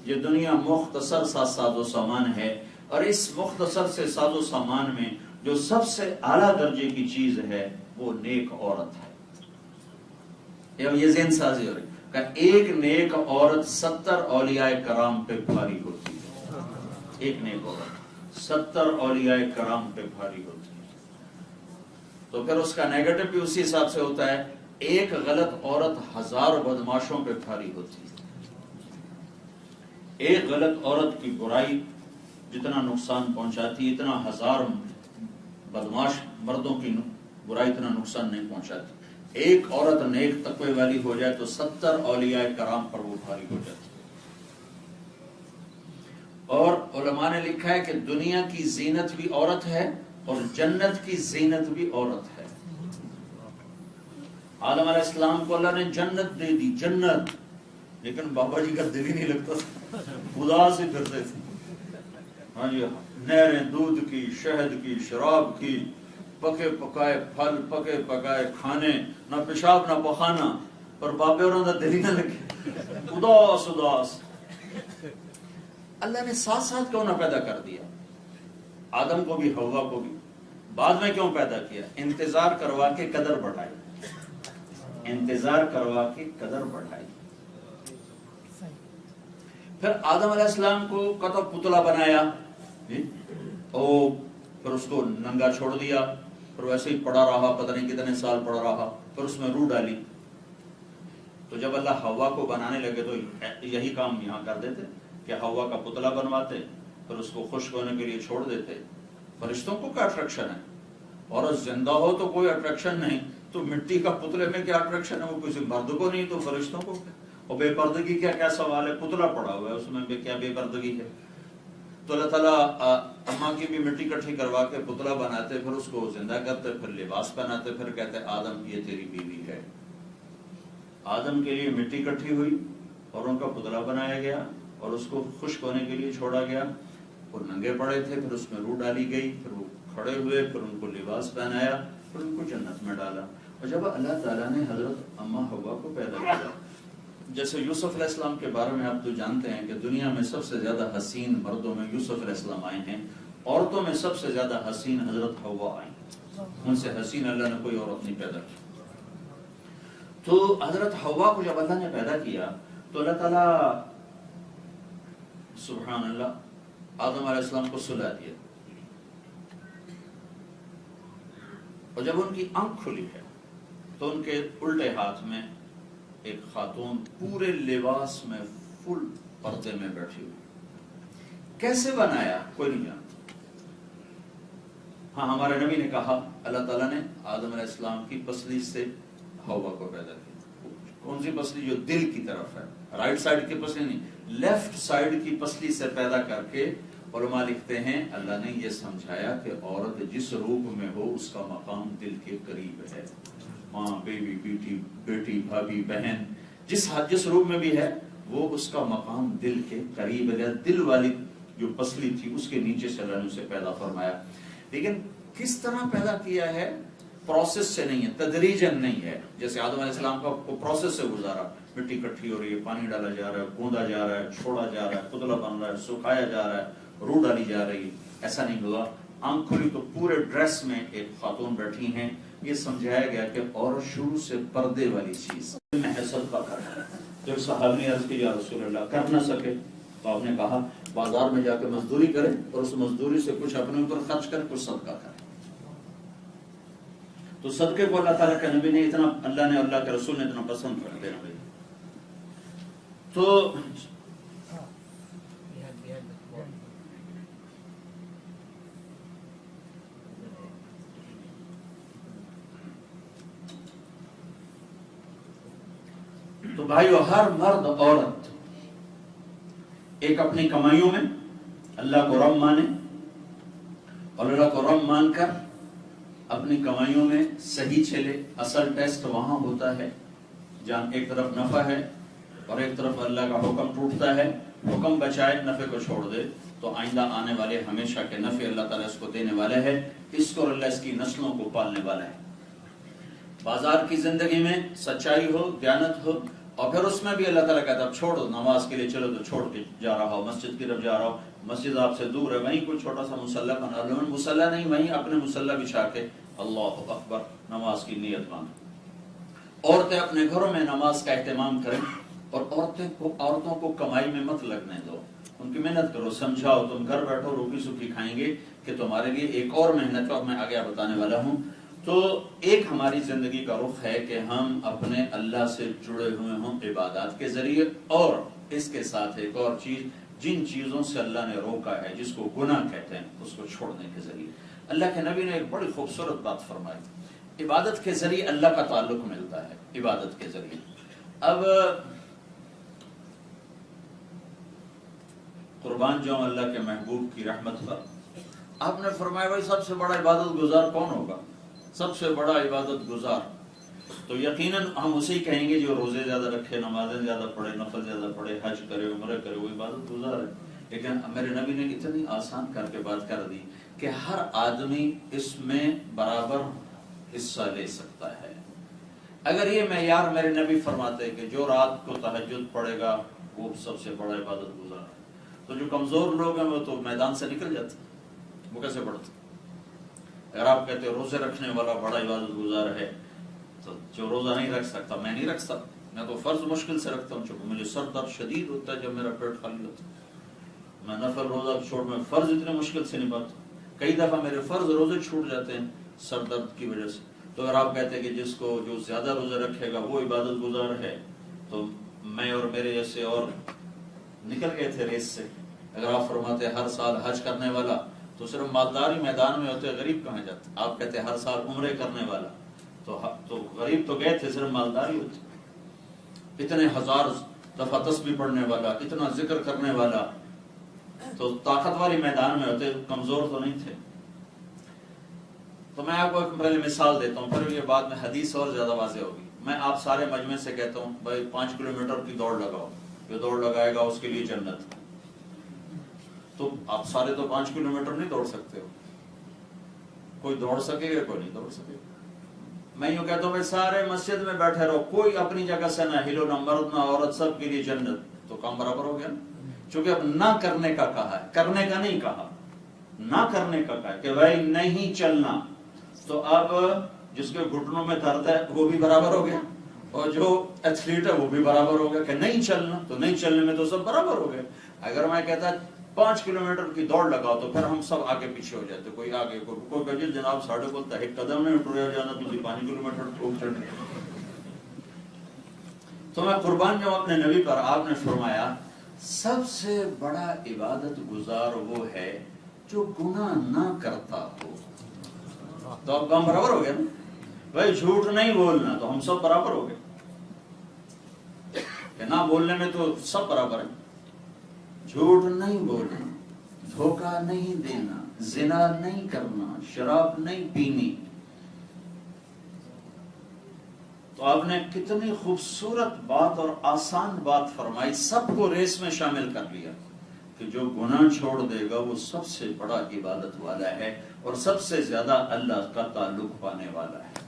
یہ دنیا مختصر سا ساز و سامان ہے، اور اس مختصر سے ساز و سامان میں جو سب سے اعلیٰ درجے کی چیز ہے وہ نیک عورت ہے۔ یہ ذہن سازی ہو رہی کہ ایک نیک عورت 70 اولیاء کرام پہ بھاری ہوتی ہے، ایک نیک عورت 70 اولیاء کرام پہ بھاری ہوتی ہے۔ تو پھر اس کا نیگیٹو بھی اسی حساب سے ہوتا ہے، ایک غلط عورت 1000 بدماشوں پہ بھاری ہوتی ہے۔ ایک غلط عورت کی برائی جتنا نقصان پہنچاتی، اتنا 1000 بدماش مردوں کی برائی اتنا نقصان نہیں پہنچاتی۔ ایک عورت نیک تقوی والی ہو جائے تو 70 اولیاء کرام پر وہ بھاری ہو جاتی ہے۔ اور علماء نے لکھا ہے کہ دنیا کی زینت بھی عورت ہے اور جنت کی زینت بھی عورت ہے۔ آدم علیہ السلام کو اللہ نے جنت دے دی، جنت، لیکن بابا جی کا دل ہی نہیں لگتا تھا، خدا سے پھرتے تھے۔ ہاں جی، نہریں دودھ کی، شہد کی، شراب کی، پکے پکائے پھل، پکے پکائے کھانے، نہ پیشاب نہ پخانا، پر بابے اور اندر دل ہی نہ لگے، اداس اداس۔ اللہ نے ساتھ ساتھ کیوں نہ پیدا کر دیا؟ آدم کو بھی حوا کو بھی بعد میں کیوں پیدا کیا؟ انتظار کروا کے قدر بڑھائی، انتظار کروا کے قدر بڑھائی۔ پھر آدم علیہ السلام کو قطع پتلا بنایا، اور پھر اس کو ننگا چھوڑ دیا، پھر ویسے ہی پڑا رہا، پتہ نہیں کتنے سال پڑا رہا، پھر اس میں روح ڈالی۔ تو جب اللہ حوا کو بنانے لگے تو یہی کام یہاں کر دیتے کہ حوا کا پتلا بنواتے، پھر اس کو خشک ہونے کے لیے چھوڑ دیتے۔ فرشتوں کو کیا اٹریکشن ہے؟ عورت زندہ ہو تو کوئی اٹریکشن نہیں، تو مٹی کا پتلے میں کیا اٹریکشن ہے؟ وہ کسی مرد کو نہیں تو فرشتوں کو کیا؟ اور بے پردگی کیا سوال ہے؟ پتلا پڑا ہوا ہے، اس میں کیا بے پردگی ہے؟ تو اللہ تعالیٰ اماں کی بھی مٹی کٹھی کروا کے پتلا بناتے، پھر اس کو زندہ کرتے، پھر لباس پہناتے، پھر کہتے آدم یہ تیری بیوی ہے۔ آدم کے لیے مٹی کٹھی ہوئی اور ان کا پتلا بنایا گیا اور اس کو خشک ہونے کے لیے چھوڑا گیا۔ وہ ننگے پڑے تھے، پھر اس میں روح ڈالی گئی، پھر وہ کھڑے ہوئے، پھر ان کو لباس پہنایا، پھر ان کو جنت میں ڈالا۔ اور جب اللہ تعالیٰ نے حضرت اماں حوا کو پیدا کیا، جیسے یوسف علیہ السلام کے بارے میں آپ تو جانتے ہیں کہ دنیا میں سب سے زیادہ حسین مردوں میں یوسف علیہ السلام آئے ہیں، عورتوں میں سب سے زیادہ حسین حضرت حوا آئی، ان سے حسین اللہ نے کوئی عورت نہیں پیدا کی۔ تو حضرت حوا کو جب اللہ نے پیدا کیا تو اللہ تعالیٰ سبحان اللہ آدم علیہ السلام کو سلا دیا، اور جب ان کی آنکھ کھلی ہے تو ان کے الٹے ہاتھ میں ایک خاتون پورے لباس میں فل پردے میں بیٹھی ہوئی۔ کیسے بنایا کوئی نہیں جانتا۔ ہاں، ہمارے نبی نے کہا اللہ تعالیٰ نے آدم علیہ السلام کی پسلی سے حوا کو پیدا کیا۔ کون سی پسلی؟ جو دل کی طرف ہے، رائٹ سائڈ کی پسلی نہیں، لیفٹ سائڈ کی پسلی سے پیدا کر کے علماء لکھتے ہیں اللہ نے یہ سمجھایا کہ عورت جس روپ میں ہو اس کا مقام دل کے قریب ہے۔ ماں، بیوی، بیٹی، بھابھی، بہن، جس روپ میں بھی ہے وہ اس کا مقام دل کے قریب ہے۔ دل والی جو پسلی تھی اس کے نیچے سے اللہ نے اسے پیدا فرمایا۔ لیکن کس طرح پیدا کیا ہے؟ پروسیس سے نہیں ہے، تدریجاً نہیں ہے۔ جیسے آدم علیہ السلام کا پروسیس سے گزارا، مٹی کٹھی ہو رہی ہے، پانی ڈالا جا رہا ہے، گوندا جا رہا ہے، چھوڑا جا رہا ہے، پتلا بن رہا ہے، سکھایا جا رہا ہے، روح ڈالی جا رہی ہے، ایسا نہیں ہوا۔ آنکھ کھلی تو پورے ڈریس میں ایک خاتون بیٹھی ہیں۔ یہ سمجھایا گیا کہ عورت شروع سے پردے والی چیز میں صدقہ کرنا۔ جب صحابہ نے عرض کی یا رسول اللہ کر نہ سکے تو آپ نے کہا بازار میں جا کے مزدوری کرے اور اس مزدوری سے کچھ اپنے اوپر خرچ کرے، کچھ صدقہ کرے۔ تو صدقے کو اللہ تعالیٰ کے نبی نے اتنا، اللہ نے، اللہ کے رسول نے اتنا پسند کر دیا۔ تو بھائیو، ہر مرد عورت ایک اپنی کمائیوں میں اللہ کو رب مانے، اور اللہ کو رب مان کر اپنی کمائیوں میں صحیح چلے۔ اصل ٹیسٹ وہاں ہوتا ہے جہاں ایک طرف نفع ہے اور ایک طرف اللہ کا حکم ٹوٹتا ہے۔ حکم بچائے، نفع کو چھوڑ دے تو آئندہ آنے والے ہمیشہ کے نفع اللہ تعالیٰ اس کو دینے والا ہے، اس کو اللہ اس کی نسلوں کو پالنے والا ہے۔ بازار کی زندگی میں سچائی ہو، دیانت ہو، اور پھر اس میں بھی اللہ تعالیٰ کہتا ہے اب چھوڑو نماز کے لیے، چلو تو چھوڑ کے جا رہا ہو مسجد کی طرف جا رہا ہو، مسجد آپ سے دور ہے، وہیں کوئی چھوٹا سا مصلی بنا لو، مصلی نہیں وہیں اپنے مصلی بچھا کے اللہ اکبر نماز کی نیت باندھو۔ عورتیں اپنے گھروں میں نماز کا اہتمام کریں، اور عورتوں کو کمائی میں مت لگنے دو، ان کی محنت کرو، سمجھاؤ تم گھر بیٹھو روٹی سوکھی کھائیں گے کہ تمہارے لیے ایک اور محنت اب میں آگے بتانے والا ہوں۔ تو ایک ہماری زندگی کا رخ ہے کہ ہم اپنے اللہ سے جڑے ہوئے ہوں عبادات کے ذریعے، اور اس کے ساتھ ایک اور چیز، جن چیزوں سے اللہ نے روکا ہے جس کو گناہ کہتے ہیں اس کو چھوڑنے کے ذریعے۔ اللہ کے نبی نے ایک بڑی خوبصورت بات فرمائی، عبادت کے ذریعے اللہ کا تعلق ملتا ہے، عبادت کے ذریعے۔ اب قربان جاؤں اللہ کے محبوب کی رحمت پر، آپ نے فرمایا بھائی سب سے بڑا عبادت گزار کون ہوگا؟ سب سے بڑا عبادت گزار تو یقیناً ہم اسے کہیں گے جو روزے زیادہ رکھے، نمازیں زیادہ پڑھے، نفل زیادہ پڑھے، حج کرے، عمرہ کرے، وہ عبادت گزار ہے۔ لیکن میرے نبی نے اتنی آسان کر کے بات کر دی کہ ہر آدمی اس میں برابر حصہ لے سکتا ہے۔ اگر یہ معیار میرے نبی فرماتے کہ جو رات کو تہجد پڑھے گا وہ سب سے بڑا عبادت گزار ہے، تو جو کمزور لوگ ہیں وہ تو میدان سے نکل جاتے، وہ کیسے پڑھتے؟ اگر آپ کہتے ہیں روزے رکھنے والا بڑا عبادت گزار ہے، تو جو روزہ نہیں رکھ سکتا، میں نہیں رکھ سکتا، میں تو فرض مشکل سے رکھتا ہوں، چونکہ مجھے سر درد شدید ہوتا ہے جب میرا پیٹ خالی ہوتا ہے، میں نفل روزہ چھوڑ میں فرض اتنے مشکل سے نہیں پاتا، کئی دفعہ میرے فرض روزے چھوٹ جاتے ہیں سر درد کی وجہ سے۔ تو اگر آپ کہتے ہیں کہ جس کو جو زیادہ روزے رکھے گا وہ عبادت گزار ہے، تو میں اور میرے جیسے اور نکل گئے تھے ریس سے۔ اگر آپ فرماتے ہر سال حج کرنے والا، تو صرف مالدار ہی میدان میں ہوتے، غریب کہاں جاتے؟ آپ کہتے ہر سال عمرے کرنے والا، تو غریب تو گئے تھے، صرف مالدار ہی ہوتے۔ اتنے ہزار دفعہ تسبیح پڑھنے والا، اتنا ذکر کرنے والا، تو طاقت والی میدان میں ہوتے، کمزور تو نہیں تھے۔ تو میں آپ کو ایک پہلے مثال دیتا ہوں، پھر یہ بعد میں حدیث اور زیادہ واضح ہوگی۔ میں آپ سارے مجمع سے کہتا ہوں بھائی 5 کلومیٹر کی دوڑ لگاؤ، جو دوڑ لگائے گا اس کے لیے جنت۔ تو آپ سارے تو 5 کلومیٹر نہیں دوڑ سکتے ہو، کوئی دوڑ سکے گا کوئی نہیں دوڑ سکے گا۔ میں یوں کہتا ہوں بھائی سارے مسجد میں بیٹھے رہو، کوئی اپنی جگہ سے نہ ہلو، نہ مرد نہ عورت، سب کے لیے جنت، تو کام برابر ہو گیا نا۔ چونکہ اب نہ کرنے کا کہا ہے، کرنے کا نہیں کہا، نہ کرنے کا کہا ہے کہ بھائی نہیں چلنا، تو اب جس کے گھٹنوں میں درد ہے وہ بھی برابر ہو گیا، اور جو ایتھلیٹ ہے وہ بھی برابر ہو گیا کہ نہیں چلنا، تو نہیں چلنے میں تو سب برابر ہو گئے۔ اگر میں کہتا 5 کلومیٹر کی دوڑ لگاؤ تو پھر ہم سب آگے پیچھے ہو جاتے، کوئی آگے کوئی کہے جناب ساڑھے بولتا ہے قدم نہیں ٹریا جانا، تجھے 5 کلومیٹر ٹھوک چڑھنے۔ تو میں قربان جاؤں اپنے نبی پر، آپ نے فرمایا سب سے بڑا عبادت گزار وہ ہے جو گناہ نہ کرتا ہو۔ تو اب کام برابر ہو گیا نا بھائی، جھوٹ نہیں بولنا تو ہم سب برابر ہو گئے کہ نہ بولنے میں تو سب برابر ہے۔ جھوٹ نہیں بولنا، دھوکہ نہیں دینا، زنا نہیں کرنا، شراب نہیں پینی۔ تو آپ نے کتنی خوبصورت بات اور آسان بات فرمائی، سب کو ریس میں شامل کر لیا کہ جو گناہ چھوڑ دے گا وہ سب سے بڑا عبادت والا ہے اور سب سے زیادہ اللہ کا تعلق پانے والا ہے۔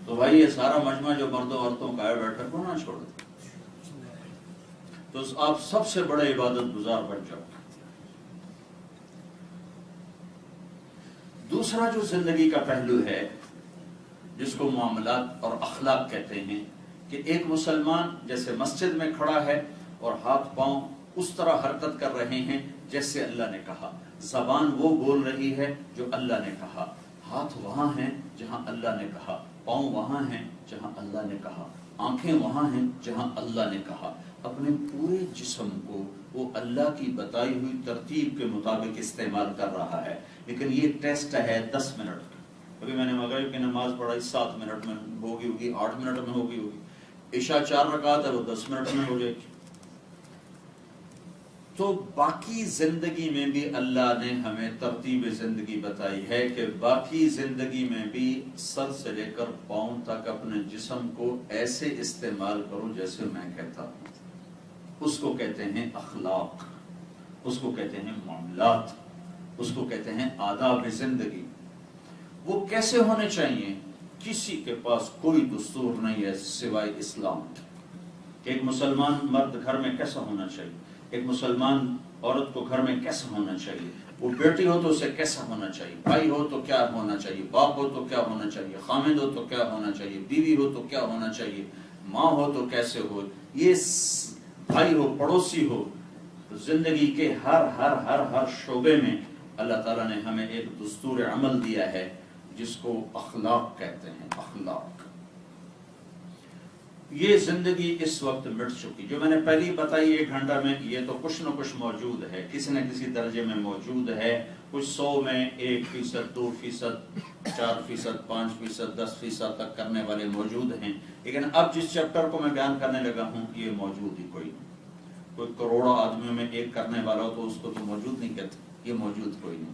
تو بھائی یہ سارا مجمع جو مردوں عورتوں کا ہے بیٹھا گناہ چھوڑ دے، تو آپ سب سے بڑے عبادت گزار بن جاؤ۔ دوسرا جو زندگی کا پہلو ہے جس کو معاملات اور اخلاق کہتے ہیں، کہ ایک مسلمان جیسے مسجد میں کھڑا ہے اور ہاتھ پاؤں اس طرح حرکت کر رہے ہیں جیسے اللہ نے کہا، زبان وہ بول رہی ہے جو اللہ نے کہا، ہاتھ وہاں ہیں جہاں اللہ نے کہا، پاؤں وہاں ہیں جہاں اللہ نے کہا، آنکھیں وہاں ہیں جہاں اللہ نے کہا، اپنے پورے جسم کو وہ اللہ کی بتائی ہوئی ترتیب کے مطابق استعمال کر رہا ہے۔ لیکن یہ ٹیسٹ ہے 10 منٹ کا۔ ابھی میں نے مغرب کی نماز پڑھائی 7 منٹ میں ہوگی 8 منٹ میں ہوگی، عشاء 4 رکعت ہے وہ 10 منٹ میں ہو جائے گی۔ تو باقی زندگی میں بھی اللہ نے ہمیں ترتیب زندگی بتائی ہے کہ باقی زندگی میں بھی سر سے لے کر پاؤں تک اپنے جسم کو ایسے استعمال کرو جیسے میں کہتا ہوں۔ اس کو کہتے ہیں اخلاق، اس کو کہتے ہیں معاملات، اس کو کہتے ہیں آداب زندگی۔ وہ کیسے ہونے چاہیے؟ کسی کے پاس کوئی دستور نہیں ہے سوائے اسلام کے. ایک مسلمان مرد گھر میں کیسا ہونا چاہیے, ایک مسلمان عورت کو گھر میں کیسا ہونا چاہیے, وہ بیٹی ہو تو اسے کیسا ہونا چاہیے, بھائی ہو تو کیا ہونا چاہیے, باپ ہو تو کیا ہونا چاہیے, خامد ہو تو کیا ہونا چاہیے, بیوی ہو تو کیا ہونا چاہیے, ماں ہو تو کیسے ہو, یہ بھائی ہو, پڑوسی ہو. زندگی کے ہر ہر ہر ہر شعبے میں اللہ تعالیٰ نے ہمیں ایک دستور عمل دیا ہے جس کو اخلاق کہتے ہیں. اخلاق, یہ زندگی اس وقت مٹ چکی. جو میں نے پہلی بتائی 1 گھنٹہ میں, یہ تو کچھ نہ کچھ موجود ہے, کسی نہ کسی درجے میں موجود ہے. کچھ 100 میں 1%, 2%, 4%, 5%, 10% تک کرنے والے موجود ہیں. لیکن اب جس چیپٹر کو میں بیان کرنے لگا ہوں یہ موجود ہی کوئی نہیں. کوئی کروڑوں آدمیوں میں ایک کرنے والا ہو تو اس کو تو موجود نہیں کہتے. یہ موجود کوئی نہیں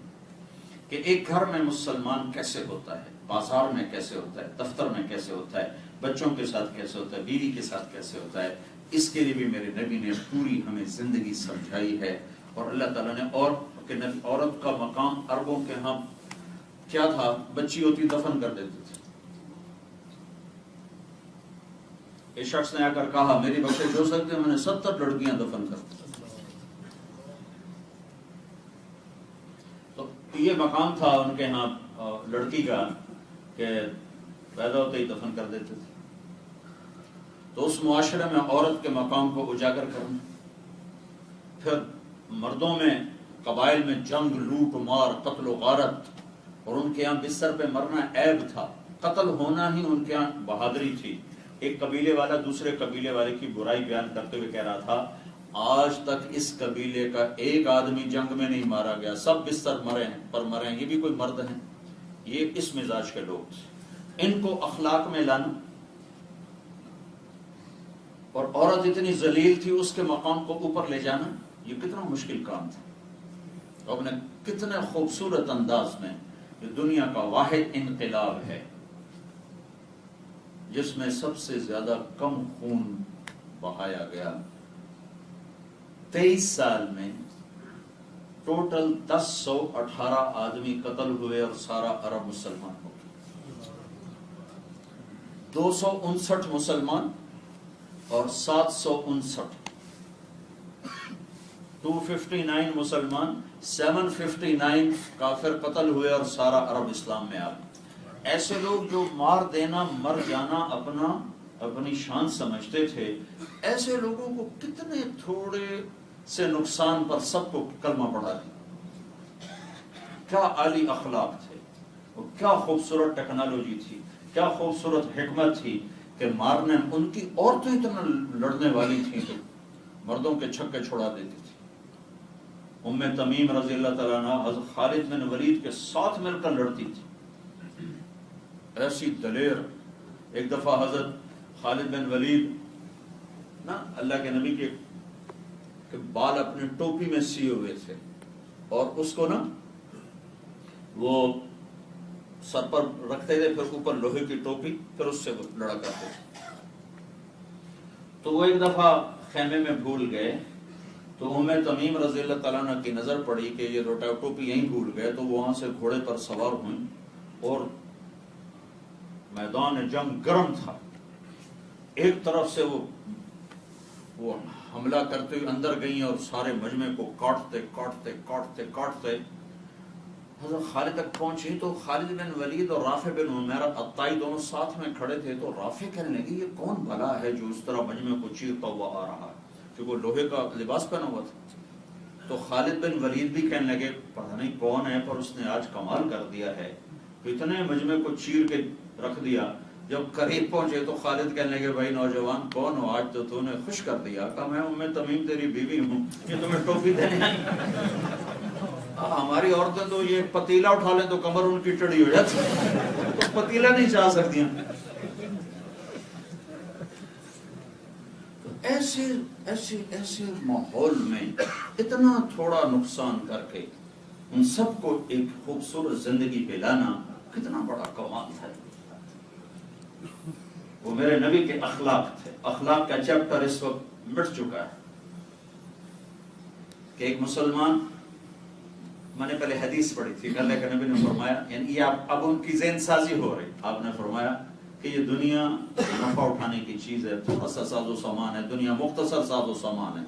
کہ ایک گھر میں مسلمان کیسے ہوتا ہے, بازار میں کیسے ہوتا ہے, دفتر میں کیسے ہوتا ہے, بچوں کے ساتھ کیسے ہوتا ہے, بیوی کے ساتھ کیسے ہوتا ہے. اس کے لیے بھی میرے نبی نے پوری ہمیں زندگی سمجھائی ہے. اور اللہ تعالیٰ نے عورت کا مقام عربوں کے ہاں کیا تھا, بچی ہوتی دفن کر دیتے تھے. ایک شخص نے آ کر کہا میری بچے جو سکتے ہیں, میں نے 70 لڑکیاں دفن کر دی. تو یہ مقام تھا ان کے ہاں لڑکی کا کہ پیدا ہوتے ہی دفن کر دیتے تھے. تو اس معاشرے میں عورت کے مقام کو اجاگر کرنا. پھر مردوں میں قبائل میں جنگ, لوٹ مار, قتل و غارت, اور ان کے یہاں بستر پہ مرنا عیب تھا. قتل ہونا ہی ان کے یہاں بہادری تھی. ایک قبیلے والا دوسرے قبیلے والے کی برائی بیان کرتے ہوئے کہہ رہا تھا آج تک اس قبیلے کا ایک آدمی جنگ میں نہیں مارا گیا, سب بستر مرے ہیں, یہ بھی کوئی مرد ہیں. یہ اس مزاج کے لوگ تھے. ان کو اخلاق میں لانا, اور عورت اتنی ذلیل تھی اس کے مقام کو اوپر لے جانا, یہ کتنا مشکل کام تھا. اور نے کتنے خوبصورت انداز میں یہ دنیا کا واحد انقلاب ہے جس میں سب سے زیادہ کم خون بہایا گیا. 23 سال میں ٹوٹل 1018 آدمی قتل ہوئے اور سارا عرب مسلمان ہو گیا. 259 مسلمان اور 759, 259 مسلمان, 759 کافر قتل ہوئے اور سارا عرب اسلام میں آ گیا. ایسے لوگ جو مار دینا, مر جانا اپنی شان سمجھتے تھے, ایسے لوگوں کو کتنے تھوڑے سے نقصان پر سب کو کلمہ پڑھا دیا. کیا عالی اخلاق تھے, اور کیا خوبصورت ٹیکنالوجی تھی, کیا خوبصورت حکمت تھی کہ مارنے ان کی عورتیں اتنا لڑنے والی تھیں کہ مردوں کے چھکے چھڑا دیتی تھی. ام تمیم رضی اللہ تعالیٰ عنہ حضرت خالد بن ولید کے ساتھ مل کر لڑتی تھی, ایسی دلیر. ایک دفعہ حضرت خالد بن ولید نا اللہ کے نبی کے بال اپنے ٹوپی میں سیے ہوئے تھے, اور اس کو نا وہ سر پر رکھتے تھے, پھر اوپر لوہے کی ٹوپی, پھر اس سے لڑا کرتے تھے. تو وہ ایک دفعہ خیمے میں بھول گئے, تو ام تمیم رضی اللہ تعالیٰ عنہ کی نظر پڑی کہ یہ لوٹا ٹوپی یہیں بھول گئے, تو وہاں سے گھوڑے پر سوار ہوئیں اور میدان جنگ گرم تھا. ایک طرف سے وہ حملہ کرتے ہوئے اندر گئیں اور سارے مجمع کو کاٹتے کاٹتے کاٹتے کاٹتے حضرت خالد تک پہنچی. تو خالد بن ولید اور رافع بن عمیرہ الطائی دونوں ساتھ میں کھڑے تھے. تو رافع کہنے لگے یہ کون بلا ہے جو اس طرح مجمع کو چیرتا ہوا آ رہا ہے, کیونکہ وہ لوہے کا لباس پہنا ہوا تھا. تو خالد بن ولید بھی کہنے لگے پتہ نہیں کون ہے, پر اس نے آج کمال کر دیا ہے, اتنے مجمع کو چیر کے رکھ دیا. جب قریب پہنچے تو خالد کہنے لگے بھائی نوجوان کون ہو, آج تو نے خوش کر دیا. کہا میں ام تمیم تیری بیوی ہوں, یہ تمہیں ٹوپی دینے آئی. ہماری عورتیں تو یہ پتیلا اٹھا لیں تو کمر ان کی ٹڑی ہو جاتی, تو پتیلا نہیں چاہ سکتی ہیں. ایسے ایسے ایسے ماحول میں اتنا تھوڑا نقصان کر کے ان سب کو ایک خوبصورت زندگی پہ لانا کتنا بڑا کمال ہے. وہ میرے نبی کے اخلاق تھے. اخلاق کا چیپٹر اس وقت مٹ چکا ہے کہ ایک مسلمان میں نے پہلے حدیث پڑھی تھی کہ اللہ کے نبی نے فرمایا، یعنی یہ اب ان کی ذہن سازی ہو رہی، آپ نے فرمایا کہ یہ دنیا نفع اٹھانے کی چیز ہے، تھوڑا سا ساز و سامان ہے، دنیا مختصر ساز و سامان ہے،